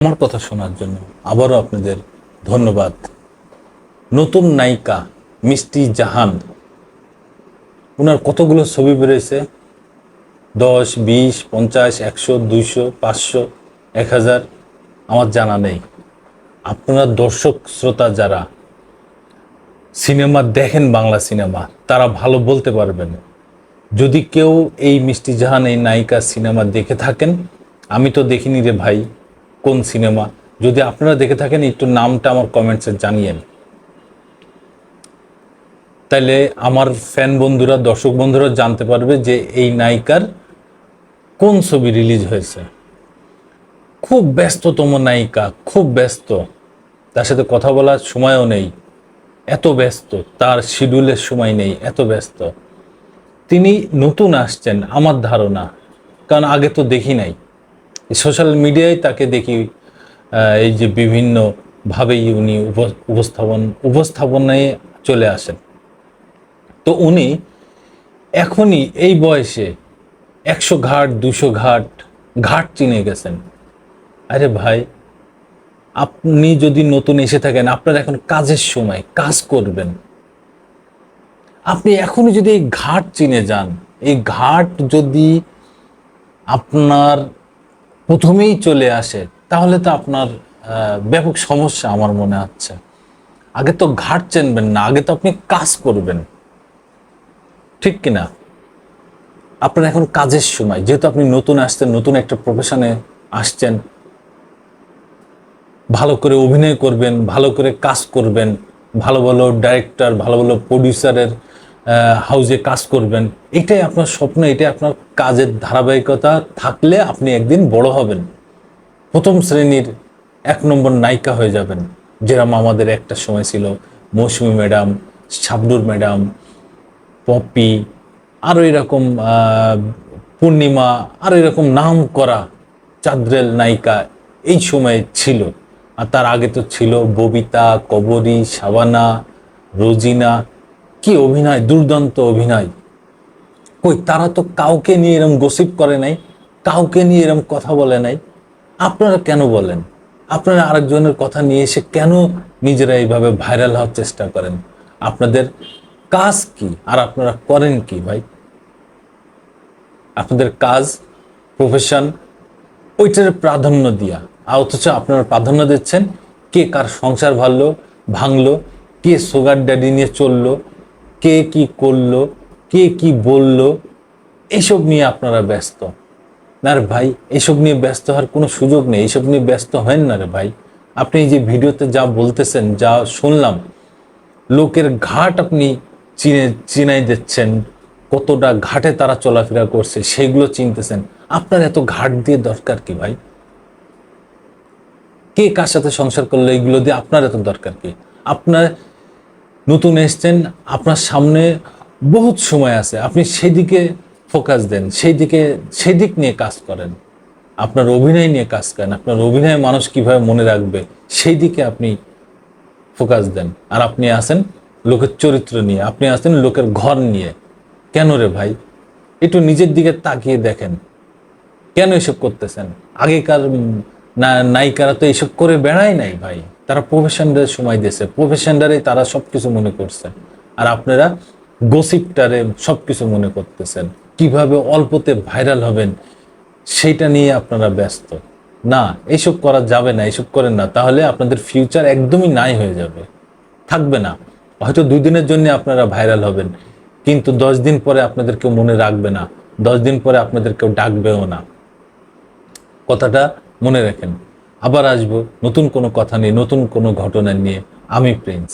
আমার কথা শোনার জন্য আবারও আপনাদের ধন্যবাদ। নতুন নায়িকা মিষ্টি জাহান, ওনার কতগুলো ছবি বেরোয়েছে, 10, 20, 50, 100, 200, 500, 1000, আমার জানা নেই। আপনারা দর্শক শ্রোতা যারা সিনেমা দেখেন, বাংলা সিনেমা, তারা ভালো বলতে পারবেন। যদি কেউ এই মিষ্টি জাহান এই নায়িকার সিনেমা দেখে থাকেন, আমি তো দেখিনি রে ভাই কোন সিনেমা, যদি আপনারা দেখে থাকেন একটু নামটা আমার কমেন্টসে জানিয়েন, তাইলে আমার ফ্যান বন্ধুরা, দর্শক বন্ধুরা জানতে পারবে যে এই নায়িকার কোন ছবি রিলিজ হয়েছে। খুব ব্যস্ততম নায়িকা, খুব ব্যস্ত, তার সাথে কথা বলার সময়ও নেই, এত ব্যস্ত, তার শিডিউলের সময় নেই, এত ব্যস্ত। তিনি নতুন আসছেন আমার ধারণা, কারণ আগে তো দেখি নাই। সোশ্যাল মিডিয়ায় তাকে দেখি, এই যে বিভিন্নভাবেই উনি উপস্থাপনায় চলে আসেন। তো উনি এখনই এই বয়সে 100 ঘাট 200 ঘাট চিনে গেছেন। আরে ভাই, আপনি যদি নতুন এসে থাকেন, আপনার এখন কাজের সময়, কাজ করবেন, আপনি এখনই যদি এই ঘাট চিনে যান, এই ঘাট যদি আপনার প্রথমেই চলে আসে, তাহলে তো আপনার ব্যাপক সমস্যা আমার মনে হচ্ছে। আগে তো ঘাট চিনবেন না, আগে তো আপনি কাজ করবেন, ঠিক কিনা? আপনার এখন কাজের সময়, যেহেতু আপনি নতুন আসছেন, নতুন একটা প্রফেশনে আসছেন, ভালো করে অভিনয় করবেন, ভালো করে কাজ করবেন, ভালো ভালো ডাইরেক্টর, ভালো ভালো প্রডিউসারের হাউজে কাজ করবেন, এটাই আপনার স্বপ্ন, এটাই আপনার কাজের ধারাবাহিকতা থাকলে আপনি একদিন বড় হবেন, প্রথম শ্রেণীর 1 নম্বর নায়িকা হয়ে যাবেন, যেরকম আমাদের একটা সময় ছিল মৌসুমী ম্যাডাম, শাবনুর ম্যাডাম, পপি, আরও এরকম পূর্ণিমা, আরও এরকম নাম করা চাঁদ্রেল নায়িকা এই সময়ে ছিল। আর তার আগে তো ছিল ববিতা, কবরী, শাবানা, রোজিনা, কি অভিনয়, দুর্দান্ত অভিনয়। কই, তারা তো কাউকে নিয়ে এরকম গসিপ করে নাই, কাউকে নিয়ে এরকম কথা বলে নাই। আপনারা কেন বলেন? আপনারা আরেকজনের কথা নিয়ে এসে কেন নিজেরা এইভাবে ভাইরাল হওয়ার চেষ্টা করেন? আপনাদের কাজ কি আর আপনারা করেন কি ভাই? আপনাদের কাজ, প্রফেশন, ওইটার প্রাধান্য দিয়া, অথচ আপনারা প্রাধান্য দিচ্ছেন কে কার সংসার ভাঙলো, কে সুগার ড্যাডি নিয়ে চললো, কে কি করলো, কে কি বললো, এইসব নিয়ে আপনারা ব্যস্ত। না রে ভাই, এইসব নিয়ে ব্যস্ত হওয়ার কোনো সুযোগ নেই, এইসব নিয়ে ব্যস্ত হেন না রে ভাই। আপনি এই যে ভিডিওতে যা বলতেছেন, যা শুনলাম, লোকের ঘাট আপনি চিনাই দিচ্ছেন, কতটা ঘাটে তারা চলাফেরা করছে সেগুলো চিনতেছেন। আপনার এত ঘাট দিয়ে দরকার কি ভাই? কে কার সাথে সংসার করলো, এইগুলো দিয়ে আপনার এত দরকার কি? আপনার নতুন এসছেন, আপনার সামনে বহুত সময় আছে, আপনি সেদিকে ফোকাস দেন, সেদিক নিয়ে কাজ করেন, আপনার অভিনয় নিয়ে কাজ করেন, আপনার অভিনয় মানুষ কিভাবে মনে রাখবে সেই দিকে আপনি ফোকাস দেন। আর আপনি আসেন লোকের চরিত্র নিয়ে, আপনি আসেন লোকের ঘর নিয়ে। কেন রে ভাই? একটু নিজের দিকে তাকিয়ে দেখেন, কেন এসব করতেছেন? আগেকার নায়িকারা তো এইসব করে বেড়ায় নাই ভাই, তারা প্রফেশনদের সময় দিয়েছে, প্রফেশনটারে তারা সবকিছু মনে করছে। আর আপনারা গসিপটারে সবকিছু মনে করতেছেন, কিভাবে অল্পতে ভাইরাল হবেন সেইটা নিয়ে আপনারা ব্যস্ত। না, এইসব করা যাবে না, এইসব করেন না, তাহলে আপনাদের ফিউচার একদমই নাই হয়ে যাবে, থাকবে না। হয়তো 2 দিনের জন্য আপনারা ভাইরাল হবেন, কিন্তু 10 দিন পরে আপনাদের কেউ মনে রাখবে না, 10 দিন পরে আপনাদের কেউ ডাকবেও না। কথাটা মনে রাখেন। আবার আসবো নতুন কোনো কথা নিয়ে, নতুন কোনো ঘটনা নিয়ে। আমি প্রিন্স।